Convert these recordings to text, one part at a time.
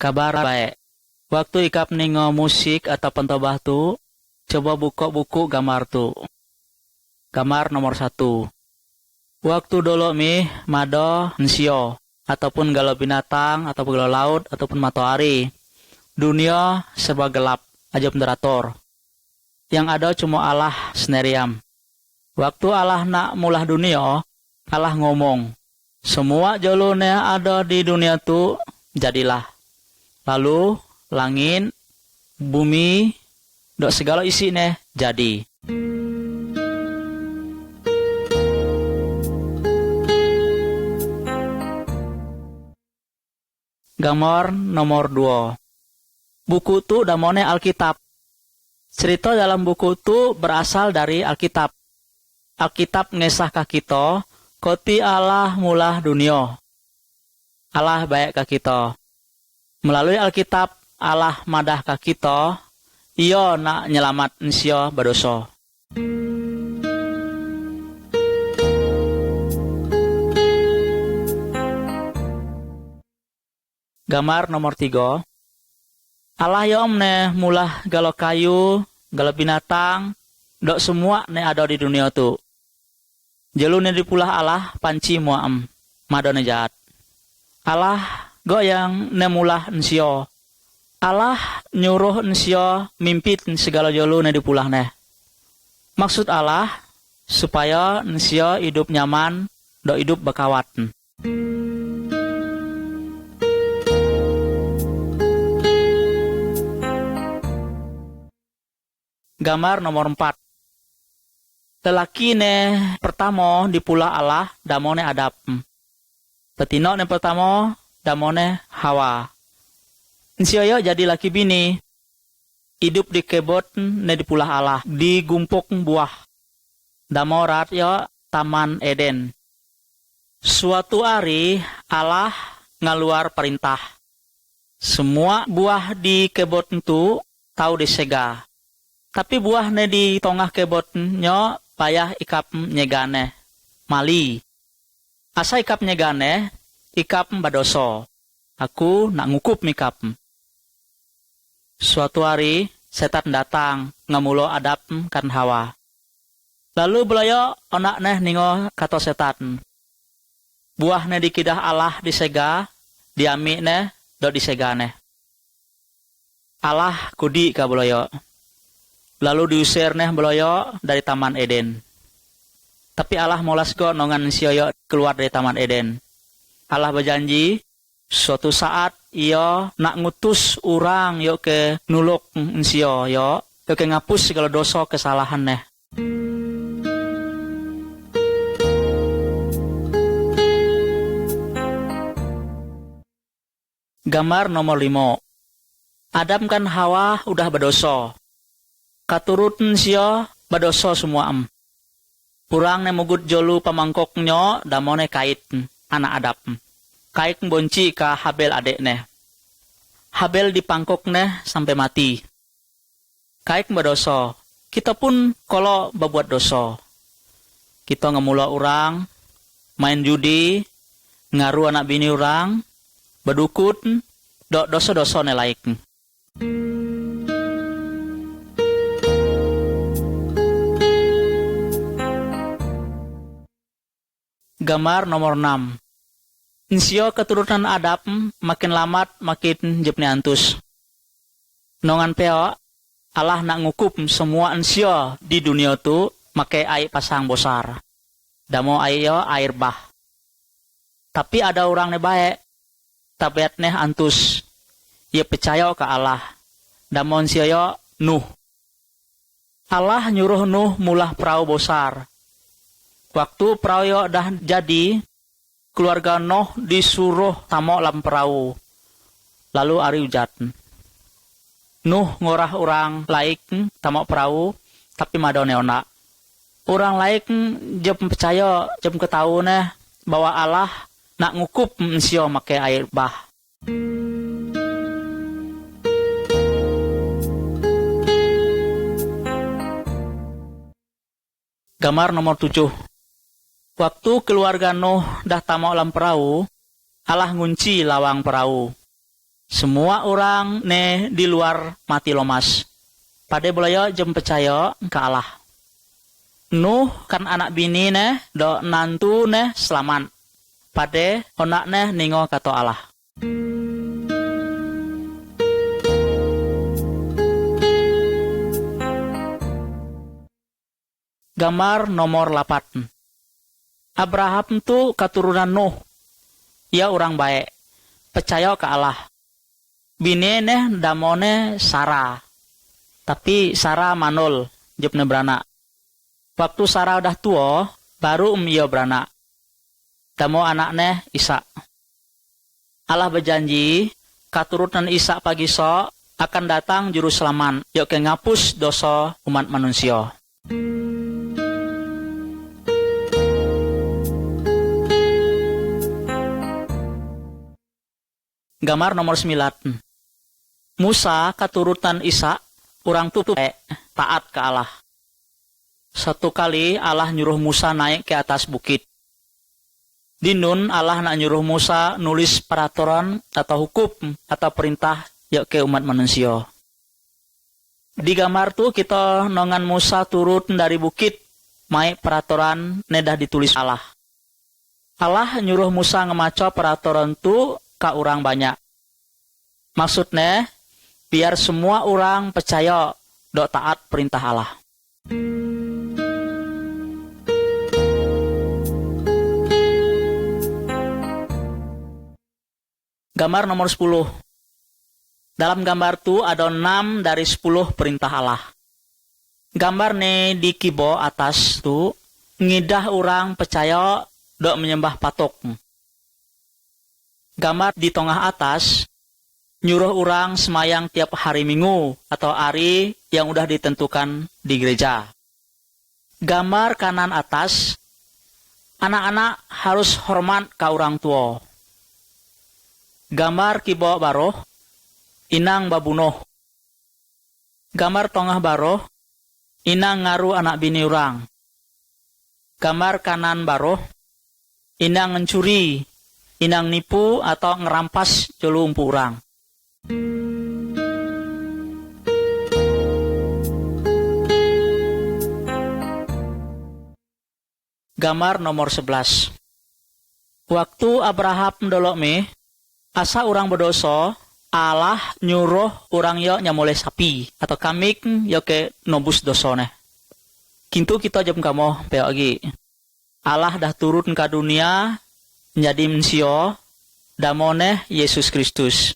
Kabar baik. Waktu ikap ningo musik atau pentobah tu, coba buka buku gambar tu. Gambar nomor 1. Waktu dulu mado nsio, ataupun galau binatang, ataupun galau laut, ataupun matahari. Dunia serba gelap, aja moderator. Yang ada cuma Allah sendirian. Waktu Allah nak mulah dunia, Allah ngomong, semua jalurnya ada di dunia tu jadilah. Lalu langit, bumi, dok segala isinya jadi. Gambar nomor 2. Buku tu damone Alkitab. Cerita dalam buku tu berasal dari Alkitab. Alkitab ngesah ka kita, koti Allah mulah dunia. Allah baik ka kita. Melalui Alkitab, Allah madah ka kita, iyo nak nyelamat nsio berdosa. Gambar nomor 3. Allah yom ne mulah galau kayu, galau binatang, dok semua ne ada di dunia tu. Jalu ne dipulah Allah panci muam, madone jahat. Allah go yang ne mulah nsio. Allah nyuruh nsio mimpit segala jalu ne dipulah ne. Maksud Allah supaya nsio hidup nyaman, dok hidup bekawat. Gambar nomor 4. Lelaki ne pertama di pula Allah damone Adam. Petino ne pertama damone Hawa. Nsioyo jadi laki bini. Hidup di kebot ne di pula Allah. Di gumpuk buah. Damorat yo Taman Eden. Suatu hari Allah ngaluar perintah. Semua buah di kebot itu tahu disega. Tapi buah ne di tengah kebotnya payah ikap nyegane. Mali. Asa ikap nyegane, ikap badoso. Aku nak ngukup mikap. Suatu hari, setan datang, ngamulo adap kan Hawa. Lalu belayo onak neh ningo kata setan. Buah ne dikidah Allah disega, diami neh do disegane. Allah kudi ka belayo. Lalu diusir neh beloyo dari Taman Eden. Tapi Allah molas go nongan sioyo keluar dari Taman Eden. Allah berjanji, suatu saat iyo nak ngutus orang yo ke nuluk nsio yo ke ngapus segala dosa kesalahan neh. Gambar nomor 5. Adam kan Hawa udah berdosa. Katuruten sio badoso semua Purang ne mugut jolu pamangkoknyo damone kait anak adap. Kait bonci ka Habel adekne. Habel dipangkokne sampai mati. Kait badoso. Kita pun kalau berbuat dosa. Kita ngemula orang, main judi, ngaruh anak bini orang, bedukun, dosa-dosa ne laik. Gambar nomor 6. Nsio keturunan Adam makin lamat makin jepne antus. Nongan peo Allah nak ngukup semua nsio di dunia tu make air pasang bosar. Damo ayo air bah. Tapi ada orang ne baik. Tabiat neh antus. Ia percaya ke Allah. Damo nsio yo Nuh. Allah nyuruh Nuh mulah perahu bosar. Waktu perahu dah jadi, keluarga Nuh disuruh tamok lam perahu. Lalu ari hujan. Nuh ngorah orang laik tamok perahu, tapi madone ona. Orang laik jem percaya, jem ketahu neh bahwa Allah nak ngukup nsio make air bah. Gambar nomor 7. Waktu keluarga Nuh dah tamak lam perahu, Allah ngunci lawang perahu. Semua orang ne di luar mati lomas. Pade bolayo jem percaya ke Allah. Nuh kan anak bini ne do nantu ne selamat. Pade onak ne ningo kato Allah. Gambar nomor 8. Abraham tu keturunan Nuh. Ia orang baik. Percaya ke Allah. Bini ne damone Sarah. Tapi Sarah manul. Jepne beranak. Waktu Sarah udah tua, baru ia beranak. Damo anaknya Ishak. Allah berjanji, keturunan Ishak pagi sok akan datang juru selamat. Yuk ke ngapus dosa umat manusia. Gambar nomor 9. Musa keturunan Ishak, orang tutup taat ke Allah. Satu kali Allah nyuruh Musa naik ke atas bukit. Di Nun Allah nak nyuruh Musa nulis peraturan atau hukum atau perintah yuk ke umat manusia. Di gambar tu kita nongan Musa turun dari bukit, mai peraturan nedah ditulis Allah. Allah nyuruh Musa ngemaco peraturan tu ka orang banyak. Maksudnya, biar semua orang percaya dok taat perintah Allah. Gambar nomor 10. Dalam gambar tu ada 6 dari 10 perintah Allah. Gambar ne di kibo atas tu ngidah orang percaya dok menyembah patok. Gambar di tengah atas nyuruh orang semayang tiap hari Minggu atau hari yang udah ditentukan di gereja. Gambar kanan atas, anak-anak harus hormat ke orang tua. Gambar kibo baroh, inang babunuh. Gambar tengah baroh, inang ngaruh anak bini orang. Gambar kanan baroh, inang mencuri, inang nipu atau ngerampas jolu umpu orang. Gambar nomor 11. Waktu Abraham dolok asa orang berdosa, Allah nyuruh orang yo nyamole sapi atau kambing yo ke nobus dosone. Kintu kita jam kamu lagi. Allah dah turun ke dunia menjadi manusia damone Yesus Kristus.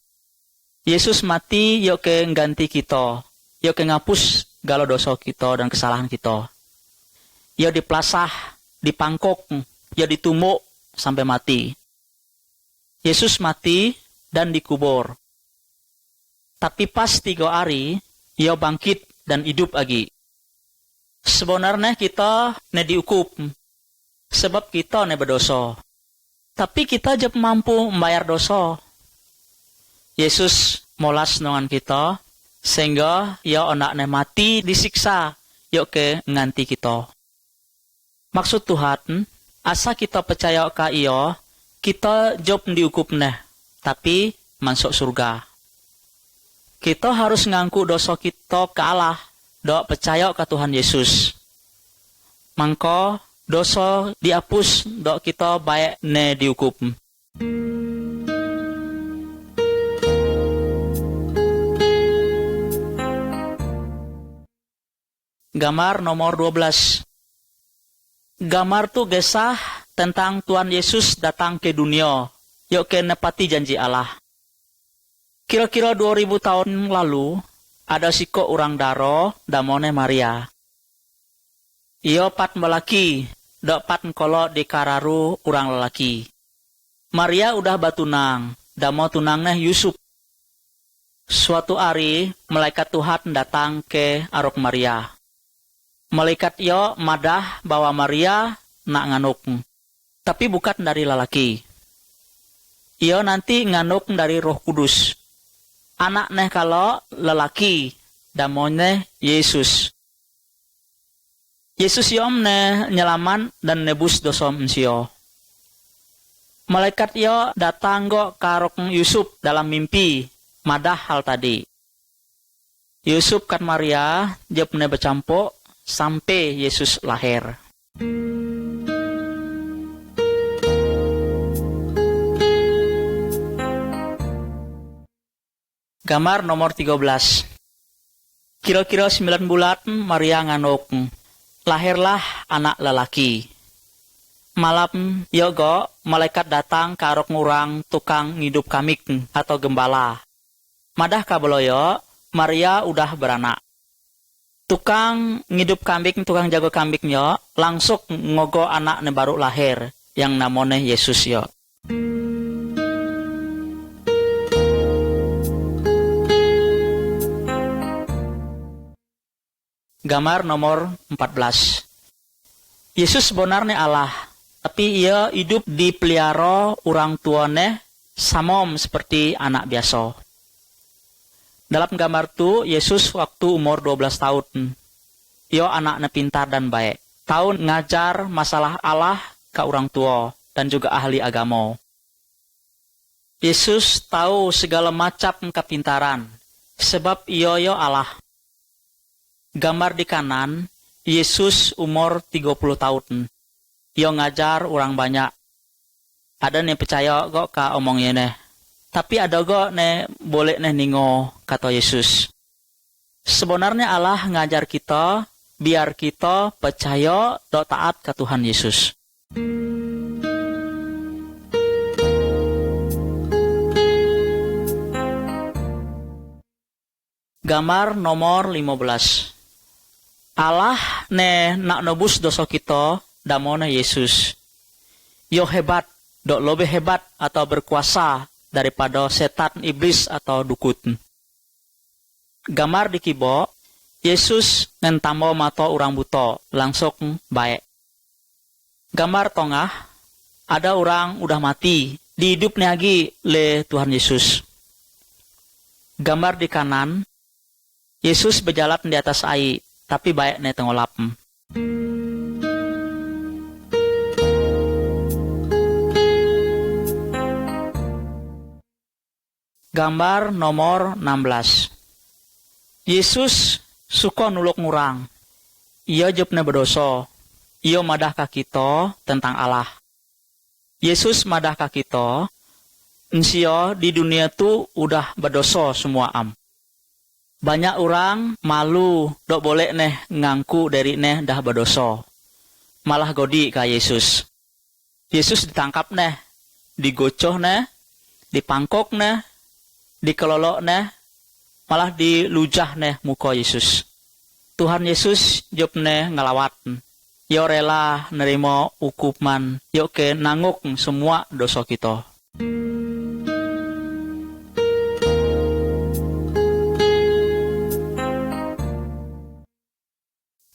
Yesus mati yo ke ganti kita, yo ke ngapus galo dosa kita dan kesalahan kita. Yo diplasah, dipangkok, yo ditumuk sampai mati. Yesus mati dan dikubur. Tapi pas 3 hari, yo bangkit dan hidup lagi. Sebenarnya kita ne dihukum, sebab kita ne berdosa. Tapi kita jep mampu membayar dosa. Yesus molas nongan kita, sehingga ya anaknya mati disiksa, yuk ke nganti kita. Maksud Tuhan, asa kita percaya ke iyo, kita job dihukumnya, tapi masuk surga. Kita harus ngangku dosa kita ke Allah, dok percaya ke Tuhan Yesus. Mangko dosa dihapus, dok kita baik ne dihukum. Gambar nomor 12. Gambar tu gesah tentang Tuhan Yesus datang ke dunia, yuk ke nepati janji Allah. Kira-kira 2000 tahun lalu, ada siko orang daro, damone Maria. Iyo pat melaki, dok pat kolo di kararu orang lelaki. Maria udah batunang, damo tunangnya Yusuf. Suatu hari, malaikat Tuhan datang ke arok Maria. Malaikat yo madah bahwa Maria nak nganuk, tapi bukan dari lelaki. Iyo nanti nganuk dari Roh Kudus. Anak neh kalau lelaki, damone Yesus. Yesus yom ne nyelaman dan nebus dosa manusia. Malaikat yo datang go karok Yusuf dalam mimpi, madah hal tadi. Yusuf kan Maria jepne bercampur sampai Yesus lahir. Gambar nomor 13. Kira-kira 9 bulan Maria nganuk. Lahirlah anak lelaki. Malam yogo malaikat datang ke arok ngurang tukang ngidup kamik atau gembala. Madah kabeloyo Maria udah beranak. Tukang ngidup kambing, tukang jago kambingnya langsung ngogo anak ne baru lahir yang namanya Yesus yo. Gambar nomor 14. Yesus sebenarnya Allah, tapi ia hidup dipelihara orang tuane samom seperti anak biasa. Dalam gambar tu, Yesus waktu umur 12 tahun. Ia anaknya pintar dan baik. Tahun ngajar masalah Allah ke orang tua dan juga ahli agama. Yesus tahu segala macam kepintaran, sebab ia Allah. Gambar di kanan, Yesus umur 30 tahun. Ia ngajar orang banyak. Ada yang percaya kok ka omongnya nih. Tapi ada kok nih boleh nih ningo kata Yesus. Sebenarnya Allah ngajar kita biar kita percaya dan taat ke Tuhan Yesus. Gambar nomor 15. Allah ne nak nebus dosa kita damona Yesus. Yo hebat, dok lebih hebat atau berkuasa daripada setan, iblis atau dukun. Gambar di kibo, Yesus ngentambo mata orang buta, langsung baik. Gambar tengah, ada orang udah mati, dihidupnya lagi le Tuhan Yesus. Gambar di kanan, Yesus berjalan di atas air, tapi baik nih tengolap. Gambar nomor 16. Yesus suka nuluk ngurang. Ia jepne berdosa. Ia madah ka kita tentang Allah. Yesus madah ka kita. Ensio di dunia tu udah berdosa semua Banyak orang malu, dok boleh neh ngangku dari neh dah berdosa. Malah godi ka Yesus. Yesus ditangkap neh, digocoh neh, dipangkok neh, dikelolok neh, malah dilujah neh muka Yesus. Tuhan Yesus jawab neh ngelawat. Yo rela nerima hukuman, yo ke nanguk semua dosa kita.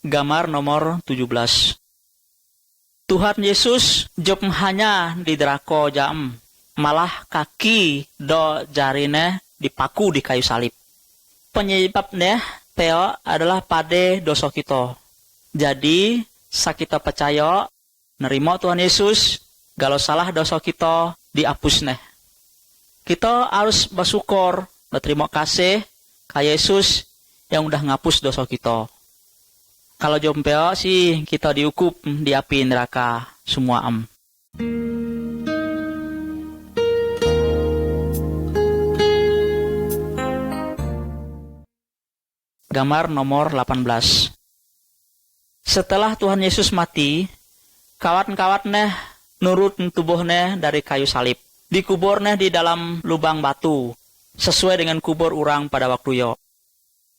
Gambar nomor 17. Tuhan Yesus jop hanya di derako jam, malah kaki do jarine dipaku di kayu salib. Penyebabnya Teo adalah pada dosa kita. Jadi sakita percaya nerima Tuhan Yesus, kalau salah dosa kita dihapus neh. Kita harus bersyukur, berterima kasih ke Yesus yang udah ngapus dosa kita. Kalau jompeo sih kita dihukum di api neraka semua Gambar nomor 18. Setelah Tuhan Yesus mati, kawat-kawatnya nurut tubuhnya dari kayu salib. Dikuburnya di dalam lubang batu, sesuai dengan kubur orang pada waktu yo.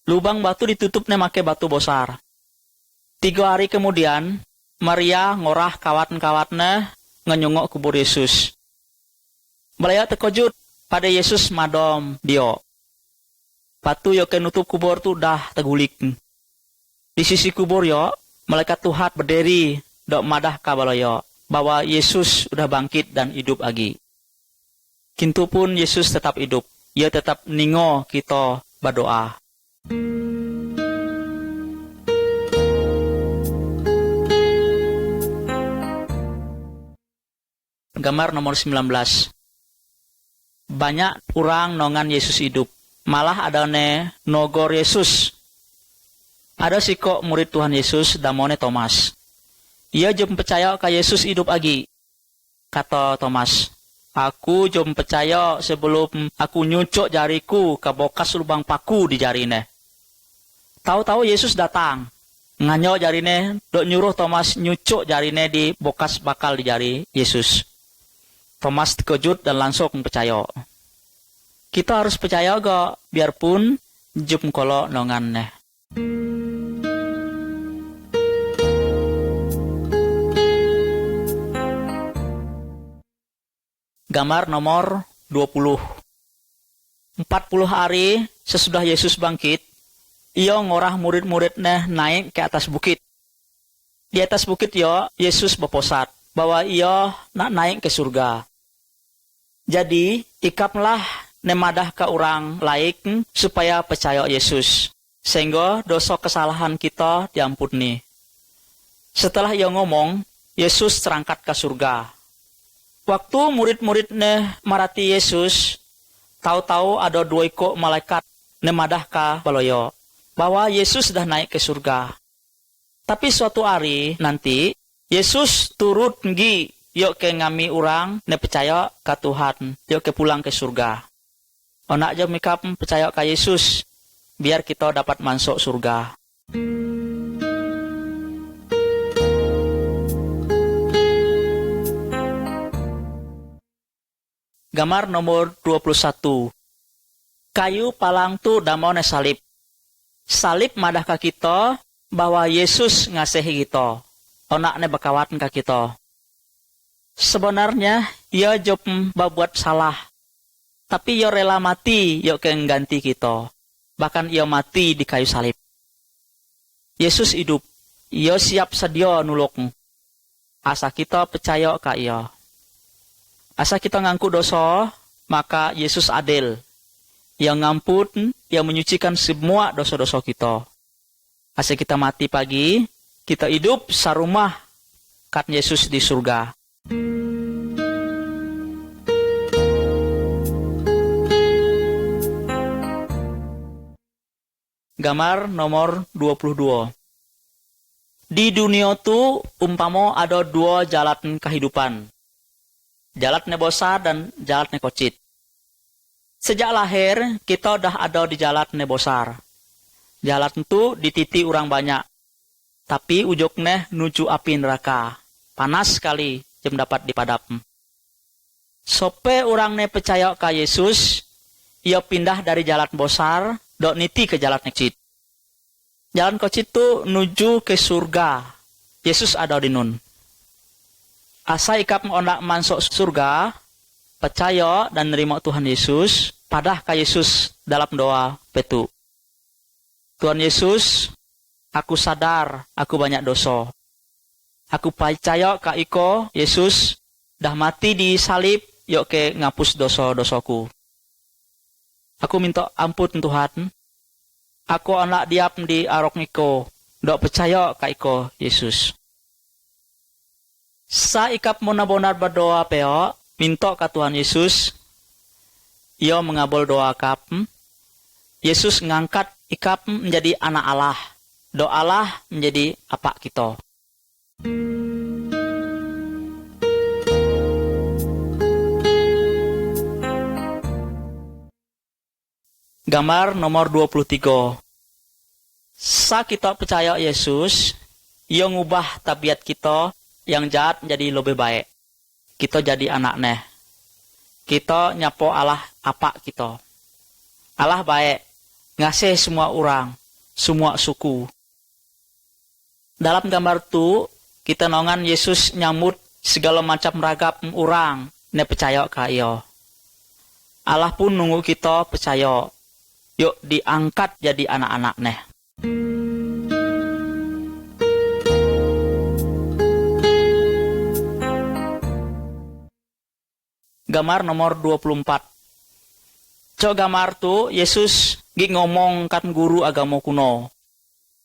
Lubang batu ditutupnya make batu besar. 3 hari kemudian, Maria ngorah kawat-kawatnya ngenyongok kubur Yesus. Belaya terkejut pada Yesus madom dia. Batu yo ke nutup kubur tu dah tegulik. Di sisi kubur yo, malaikat Tuhan berdiri dok madah kabalaya bahwa Yesus udah bangkit dan hidup lagi. Kintu pun Yesus tetap hidup. Ia tetap ningo kita berdoa. Gambar nomor 19. Banyak orang nongan Yesus hidup. Malah adane nogor Yesus. Ada si kok murid Tuhan Yesus damone Thomas. Ia jom percaya ka Yesus hidup lagi. Kata Thomas, aku jom percaya sebelum aku nyucuk jariku ke bokas lubang paku di jarine. Tahu-tahu Yesus datang. Nganyo jarine, dok nyuruh Thomas nyucuk jarine di bokas bakal di jari Yesus. Thomas terkejut dan langsung percaya. Kita harus percaya gak, biarpun jum kolo nongan. Gambar nomor 20. 40 hari sesudah Yesus bangkit, ia ngorah murid-muridnya naik ke atas bukit. Di atas bukit Yesus berposat bahwa ia nak naik ke surga. Jadi, ikaplah nemadah ke orang laik supaya percaya Yesus, sehingga dosa kesalahan kita diampuni. Setelah ia ngomong, Yesus terangkat ke surga. Waktu murid-muridnya marati Yesus, tahu-tahu ada 2 ekor malaikat nemadah ke baloyo bahwa Yesus sudah naik ke surga. Tapi suatu hari nanti, Yesus turut pergi yuk ke ngami orang ne percaya ke Tuhan, yuk ke pulang ke surga. Onak jom mikap percaya ke Yesus, biar kita dapat masuk surga. Gambar nomor 21. Kayu palang tu damone salib. Salib madah ke kita bahwa Yesus ngasihi kita. Onak ne bakawat ke kita. Sebenarnya ia jom berbuat salah. Tapi ia rela mati yuk ke ngganti kita. Bahkan ia mati di kayu salib. Yesus hidup. Ia siap sedia nulung. Asa kita percaya ke ia. Asa kita ngangku dosa, maka Yesus adil. Ia ngampun, ia menyucikan semua dosa-dosa kita. Asa kita mati pagi, kita hidup sarumah kat Yesus di surga. Gambar nomor 22. Di dunia tu umpamo ada 2 jalan kehidupan. Jalan nebosar dan jalan nekocit. Sejak lahir, kita udah ada di jalan nebosar. Jalan itu dititi orang banyak. Tapi ujungnya nuju api neraka. Panas sekali, jam dapat dipadam. Sope orang ne percaya ke Yesus, ia pindah dari jalan bosar, dok niti ke jalan nekocit. Jalan kocit itu nuju ke surga. Yesus ada di nun. Asa ikap ondak masuk surga, percaya dan nerima Tuhan Yesus, padah ke Yesus dalam doa petu. Tuhan Yesus, aku sadar aku banyak dosa. Aku percaya ke Iko, Yesus, dah mati di salib, yuk ke ngapus dosa-dosaku. Aku minta ampun Tuhan. Aku anak diap di arok Iko, dok percaya ke Iko, Yesus. Sa ikap benar-benar berdoa peo, minta ke Tuhan Yesus, ia mengabul doa kap. Yesus ngangkat ikap menjadi anak Allah. Doa Allah menjadi apa kita. Gambar nomor 23. Sa kita percaya Yesus, ia ngubah tabiat kita yang jahat menjadi lebih baik. Kita jadi anaknya. Kita nyapo Allah apa kita. Allah baik, ngasih semua orang, semua suku. Dalam gambar itu, kita nongan Yesus nyambut segala macam ragam orang ne percaya ke ia. Allah pun nunggu kita percaya. Yuk diangkat jadi anak-anaknya. Gambar nomor 24. Cok gambar tu Yesus ngomong kan guru agama kuno.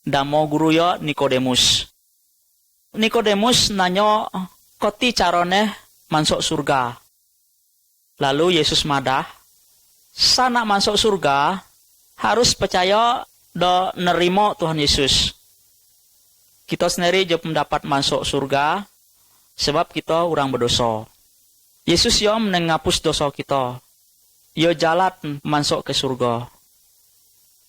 Damo guru yo Nikodemus. Nikodemus nanyo koti carone masuk surga. Lalu Yesus madah, sana masuk surga, harus percaya do nerimo Tuhan Yesus. Kita sendiri juga mendapat masuk surga, sebab kita orang berdosa. Yesus yo menghapus dosa kita. Yo jalan masuk ke surga.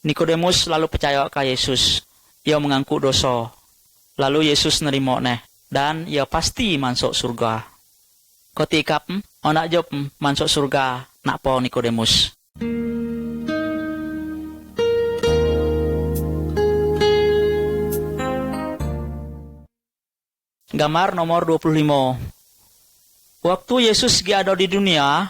Nikodemus lalu percaya ke Yesus. Yo mengaku dosa. Lalu Yesus nerimo neh. Dan yo pasti masuk surga. Ketika onak job masuk surga, nak po Nikodemus. Gambar nomor 25. Waktu Yesus ada di dunia,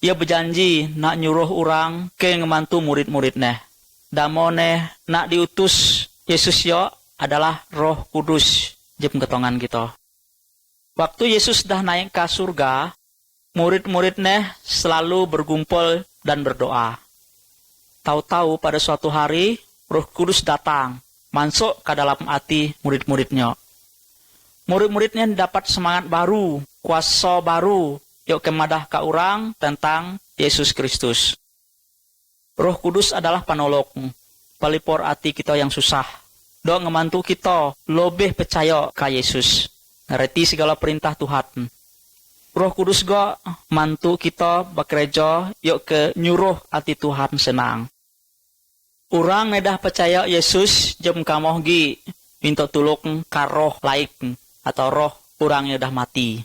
ia berjanji nak nyuruh orang ke ngemantu murid-muridnya. Damone nak diutus Yesus yo adalah Roh Kudus jem ketongan kita. Waktu Yesus dah naik ke surga, murid-muridnya selalu bergumpul dan berdoa. Tahu-tahu pada suatu hari, Roh Kudus datang, masuk ke dalam hati murid-muridnya. Murid-muridnya dapat semangat baru, kuasa baru, yuk kemadah ke orang tentang Yesus Kristus. Roh Kudus adalah penolong, pelipur hati kita yang susah. Dok ngemantu kita, lebih percaya ke Yesus. Ngerti segala perintah Tuhan. Roh Kudus go mantu kita bekerja yuk ke nyuruh hati Tuhan senang. Orang nedah percaya Yesus jem kamohgi minta tulung ka roh laik atau roh orang yang dah mati.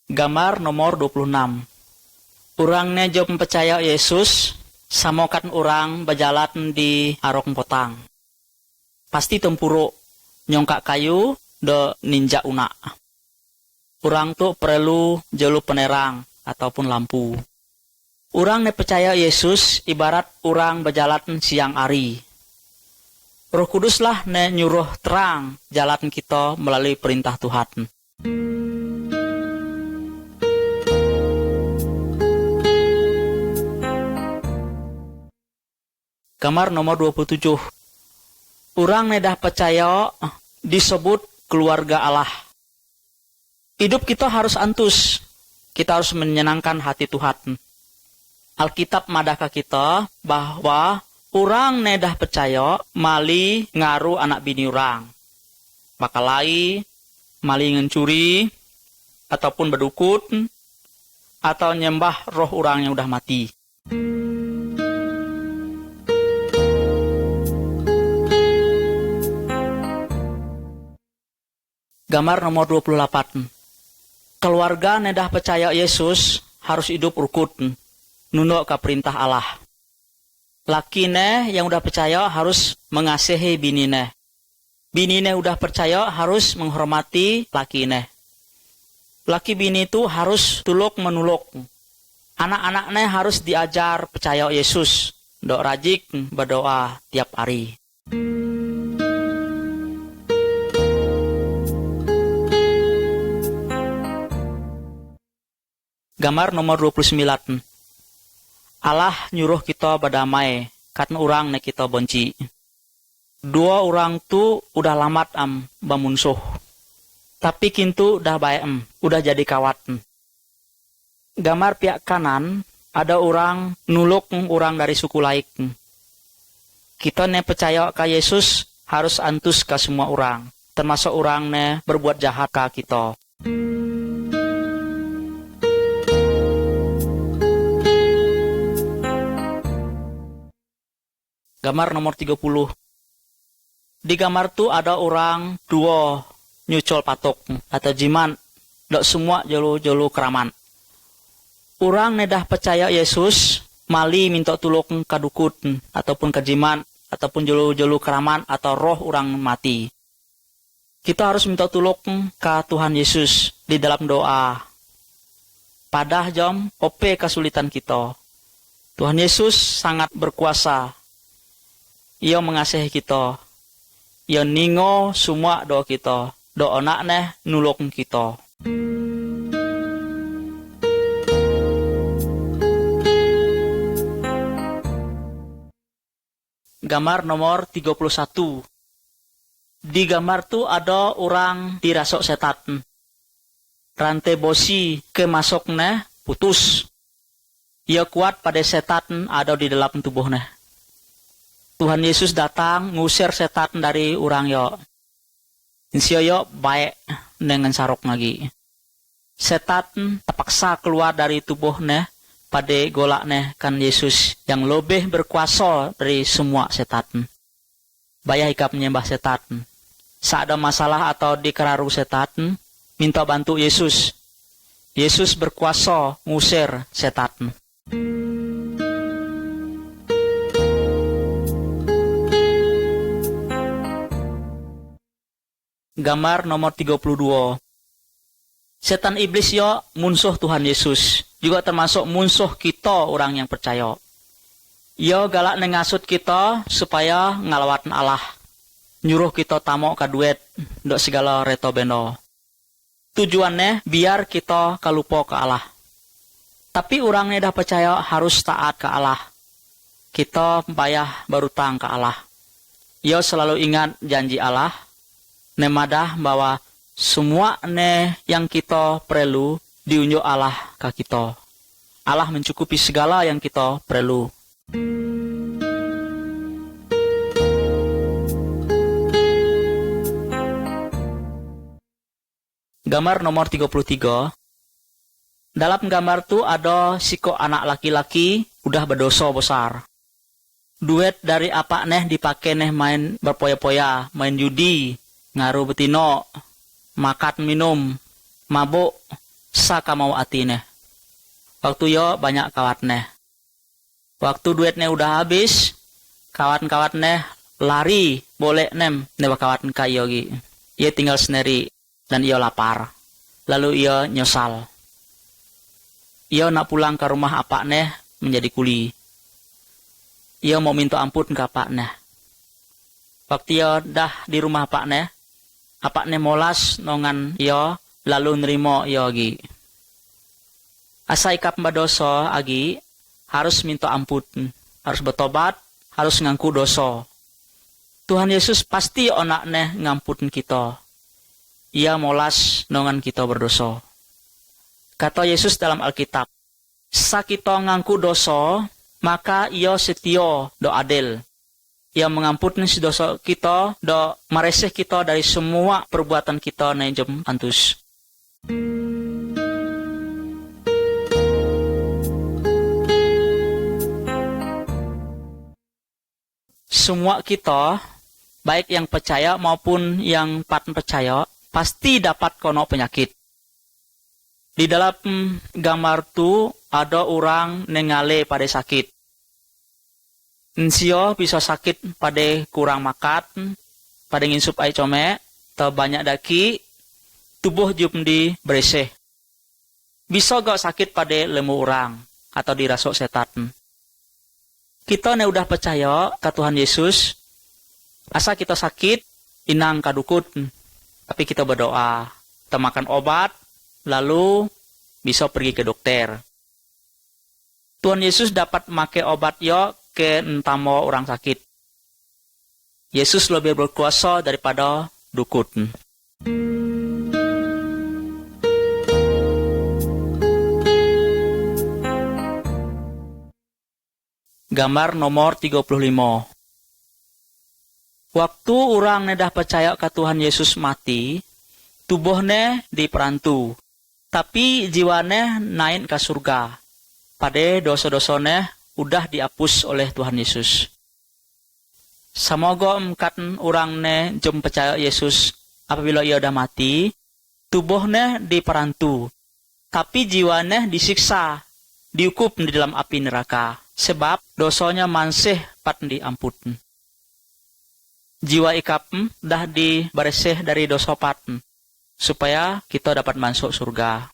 Gambar nomor 26. Orangnya jem percaya Yesus samokan orang berjalan di arok potang. Pasti tempuruk, nyongkak kayu, do ninja unak. Orang tuh perlu jelu penerang ataupun lampu. Orang ne percaya Yesus ibarat orang berjalan siang hari. Roh Kuduslah ne nyuruh terang jalan kita melalui perintah Tuhan. Gambar nomor 27. Orang nedah percaya disebut keluarga Allah. Hidup kita harus antus. Kita harus menyenangkan hati Tuhan. Alkitab madaka kita bahwa orang nedah percaya mali ngaruh anak bini orang. Bakalai, mali ngencuri, ataupun berdukun, atau nyembah roh orang yang udah mati. Gambar nomor 28. Keluarga nedah percaya Yesus harus hidup rukun, nunduk ke perintah Allah. Lakine yang udah percaya harus mengasihi binine. Binine udah percaya harus menghormati lakine. Laki bini itu harus tuluk menuluk. Anak-anaknya harus diajar percaya Yesus. Dok rajik berdoa tiap hari. Gambar nomor 29. Allah nyuruh kita berdamai, karena orang ne kita benci. Dua orang tu udah lamat bamunsuh. Tapi kintu dah baik udah jadi kawat. Gambar pihak kanan, ada orang nuluk orang dari suku lain. Kita ne percaya ke Yesus harus antus ke semua orang, termasuk orang ne berbuat jahat ke kita. Gambar nomor 30. Di gambar tu ada orang dua nyucol patok atau jiman. Dok semua jolu keraman. Orang nedah percaya Yesus mali minta tulung ke dukun ataupun ke jiman ataupun jolu keraman atau roh orang mati. Kita harus minta tulung ke Tuhan Yesus di dalam doa. Padah jam ope kesulitan kita. Tuhan Yesus sangat berkuasa. Ia mengasihi kita. Ia ningo semua doa kita. Doa nakneh nulung kita. Gambar nomor 31. Di gambar tu ada orang dirasuk setan. Rantai bosi kemasuknya putus. Ia kuat pada setan ada di dalam tubuhnya. Tuhan Yesus datang ngusir setan dari orang yo. Insya yo baik dengan sarok lagi. Setan terpaksa keluar dari tubuhnya pada golaknya kan Yesus yang lebih berkuasa dari semua setan. Bayar hikap menyembah setan. Saat ada masalah atau dikeraru setan, minta bantu Yesus. Yesus berkuasa ngusir setan. Gambar nomor 32. Setan iblis yo musuh Tuhan Yesus. Juga termasuk musuh kita orang yang percaya. Yo galak nengasut kita supaya ngalawatin Allah. Nyuruh kita tamok ka duit dok segala reto bendo. Tujuannya biar kita kalupo ke Allah. Tapi orangnya dah percaya harus taat ke Allah. Kita bayar berutang ke Allah. Yo selalu ingat janji Allah. Nemadah bahwa semua yang kita perlu diunjuk Allah ke kita. Allah mencukupi segala yang kita perlu. Gambar nomor 33. Dalam gambar tu ada siko anak laki-laki udah berdosa besar. Duit dari apa dipakai main berpoya-poya, main judi, ngaruh betino, makan minum, mabuk, saka mau hati Waktu yo banyak kawat Waktu duitnya udah habis, kawan-kawan lari boleh kawan kayo gi. Ia tinggal sendiri. Dan ia lapar. Lalu ia nyesal. Ia nak pulang ke rumah apaknya menjadi kuli. Ia mau minta ampun ke apaknya. Waktu ia dah di rumah apaknya molas nongan ia lalu nerimo ia lagi. Asa ikap dosa agi harus minta ampun, harus bertobat, harus ngangku dosa. Tuhan Yesus pasti onaknya ngampun kita. Ia molas nongan kita berdosa. Kata Yesus dalam Alkitab, sa kita ngangku dosa, maka ia setia do adil. Ia mengampuni si dosa kita, do maresih kita dari semua perbuatan kita nejem antus. Semua kita, baik yang percaya maupun yang patn percaya, pasti dapat kono penyakit. Di dalam gambar tu ada orang nengale pada sakit. Nsio bisa sakit pada kurang makan, pada nginsup ai come, atau banyak daki, tubuh jup di bereseh. Bisa gak sakit pada lemu orang atau dirasuk setan. Kita udah percaya ke Tuhan Yesus, asa kita sakit, inang kadukut. Tapi kita berdoa, kita makan obat, lalu bisa pergi ke dokter. Tuhan Yesus dapat make obat yo ke entamo orang sakit. Yesus lebih berkuasa daripada dukun. Gambar nomor 35. Waktu orang dah percaya ke Tuhan Yesus mati, tubuhnya diperantu, tapi jiwanya naik ke surga. Pada dosa-dosanya udah dihapus oleh Tuhan Yesus. Semoga orang jom percaya Yesus apabila ia udah mati, tubuhnya diperantu, tapi jiwanya disiksa, dihukum di dalam api neraka, sebab dosanya masih pat diampun. Jiwa ikap dah diberesih dari dosa paten, supaya kita dapat masuk surga.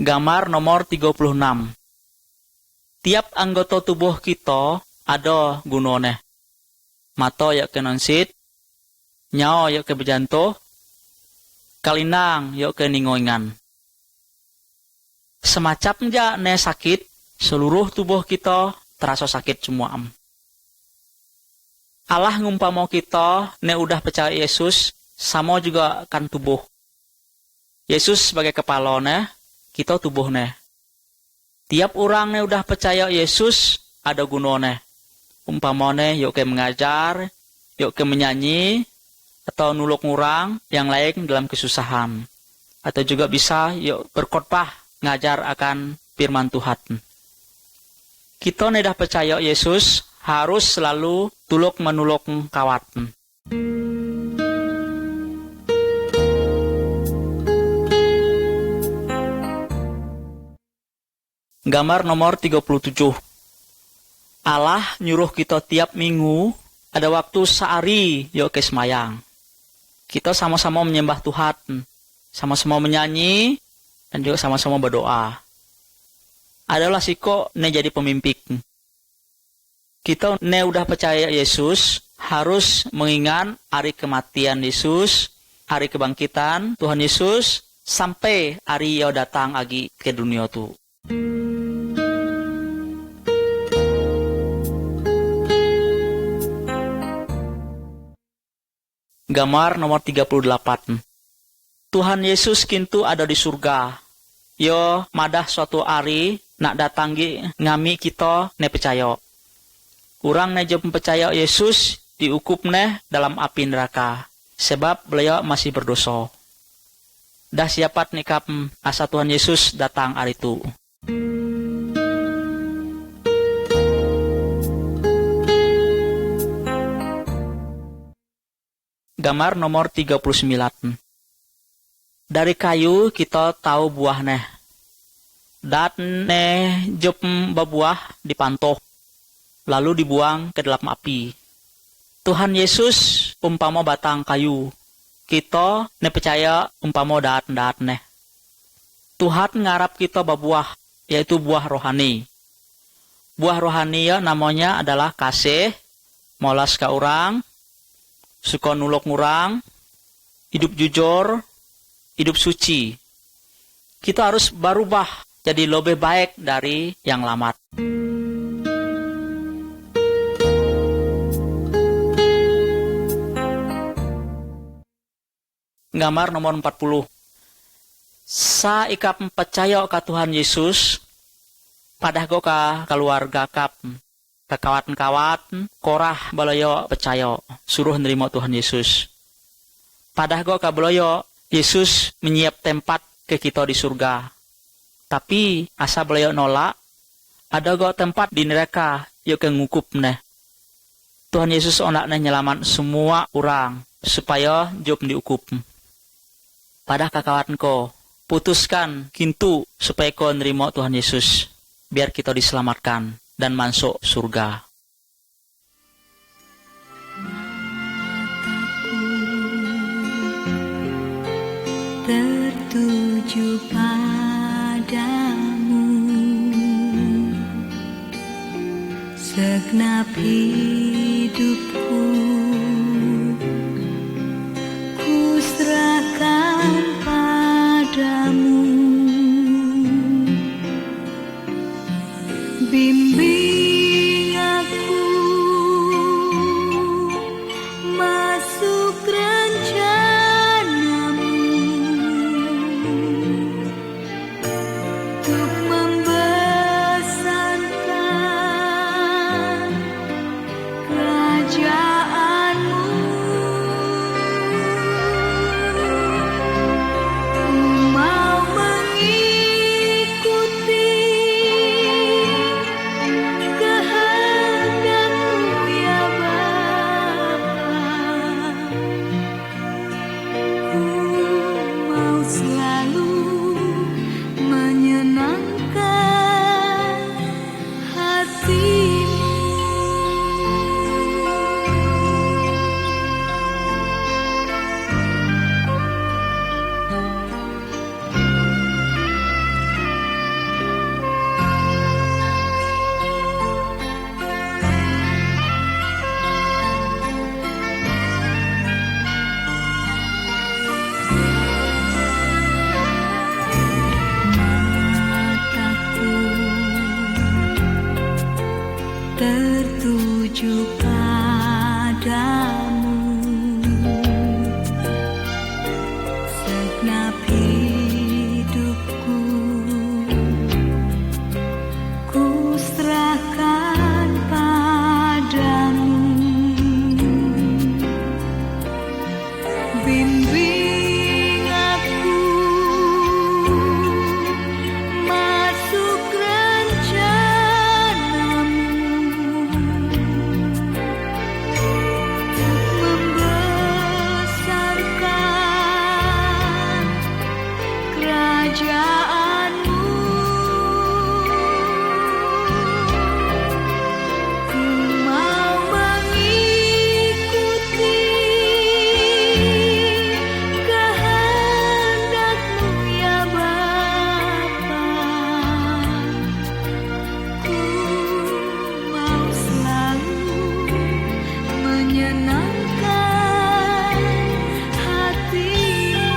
Gambar nomor 36. Tiap anggota tubuh kita ada gunone. Mata ya ke nonsit, nyao ya ke bejanto, kalinang ya ke ningoingan. Semacam ja sakit seluruh tubuh kita terasa sakit semua. Allah ngumpama kita ne udah percaya Yesus, sama juga kan tubuh. Yesus sebagai kepala ne, kita tubuh ne. Tiap orang ne udah percaya Yesus, ada gunanya. Umpamane yuk ke mengajar, yuk ke menyanyi, atau nuluk ngurang yang lain dalam kesusahan. Atau juga bisa yuk berkhotbah ngajar akan firman Tuhan. Kita dah percaya Yesus harus selalu tuluk menuluk kawat. Gambar nomor 37. Allah nyuruh kita tiap minggu ada waktu sehari yuk ke semayang. Kita sama-sama menyembah Tuhan, sama-sama menyanyi, dan juga sama-sama berdoa. Adalah siko ne jadi pemimpin. Kita ne udah percaya Yesus harus mengingat hari kematian Yesus, hari kebangkitan Tuhan Yesus, sampai hari ia datang lagi ke dunia tu. Gambar nomor 38. Tuhan Yesus kintu ada di surga. Yo madah suatu hari nak datangi ngami kita ne percaya. Urang ne jom percaya Yesus diukup ne dalam api neraka. Sebab beliau masih berdosa. Dah siapat nikap asa Tuhan Yesus datang hari itu. Gambar nomor 39. Dari kayu kita tahu buahnya. Dan ne jop berbuah dipantoh, lalu dibuang ke dalam api. Tuhan Yesus umpama batang kayu. Kita ne percaya umpama daat-daat ne. Tuhan ngarap kita berbuah, yaitu buah rohani. Buah rohani ya namanya adalah kasih, molas ka urang, suka nulok ngurang, hidup jujur, hidup suci. Kita harus berubah jadi lebih baik dari yang lama. Gambar nomor 40. Sa ikap percaya ke Tuhan Yesus, padah go ka keluarga kap, ke kawan-kawan, korah balayo percaya, suruh nerima Tuhan Yesus. Padah go ka balayo, Yesus menyiap tempat ke kita di surga. Tapi asa balayo nolak, ada go tempat di neraka, yuk ke ngukup neh. Tuhan Yesus onaknya nyelamat semua orang, supaya job diukup. Padah kakawan ko, putuskan kintu supaya ko nerima Tuhan Yesus, biar kita diselamatkan dan masuk surga. Tertuju padamu, segenap hidupku ku serahkan padamu. Bimbing aku masuk rencanamu, untuk membesarkan padamu segenap hidupku ku serahkan padamu. Bimbing aku masuk rencanamu, membesarkan kerajaanmu. Ku mau mengikuti kehendak-Mu ya Bapa. Ku mau selalu menyenangkan hati-Mu.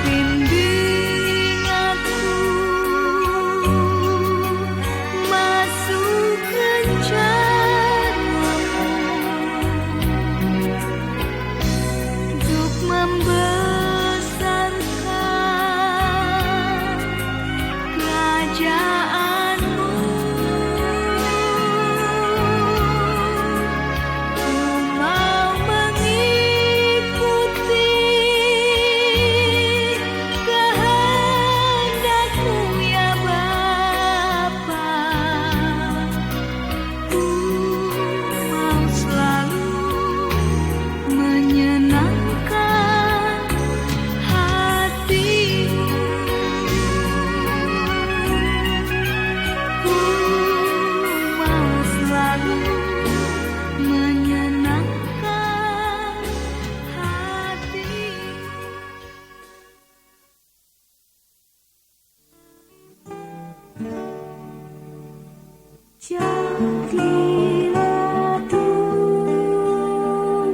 Bimbing aku masuk rencana-Mu untuk membesarkan kerajaan-Mu. Ku mau mengikuti kehendak-Mu ya Bapa. Ku mau selalu menyenangkan hati-Mu. Ku mau selalu menyenangkan hati-Mu. Jadilah Tuhan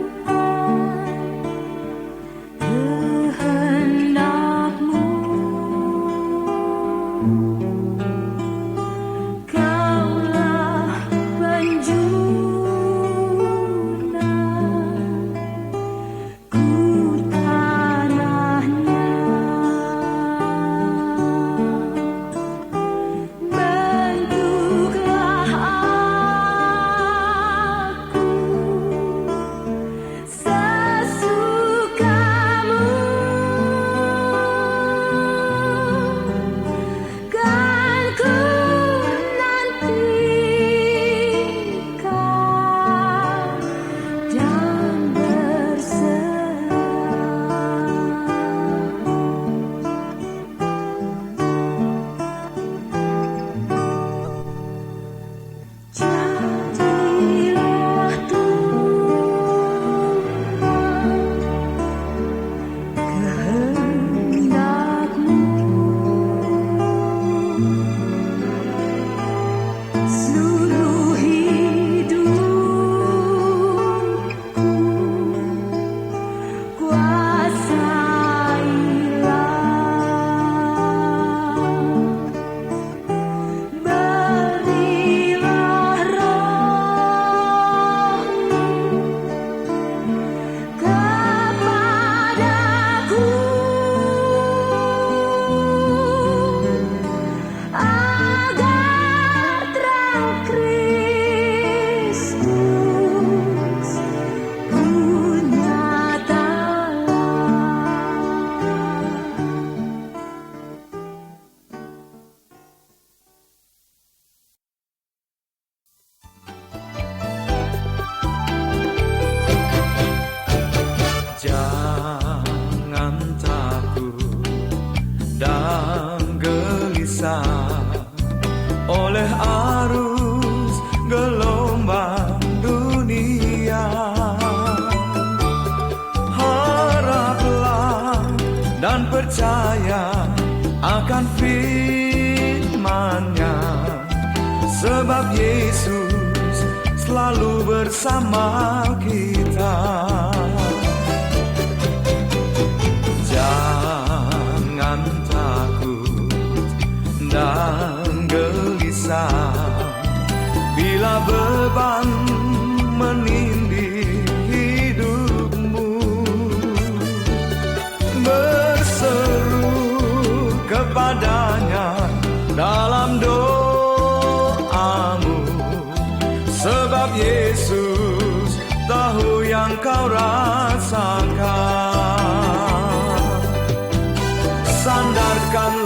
kehendak-Mu, Kaulah penjuru, ku tanahnya. Bentuklah aku sesuka-Mu, percaya akan firman-Nya, sebab Yesus selalu bersama kita. Jangan takut dan gelisah bila beban menindih hidupmu. Berseru kepadanya dalam doamu, sebab Yesus tahu yang kau rasakan. Sandarkan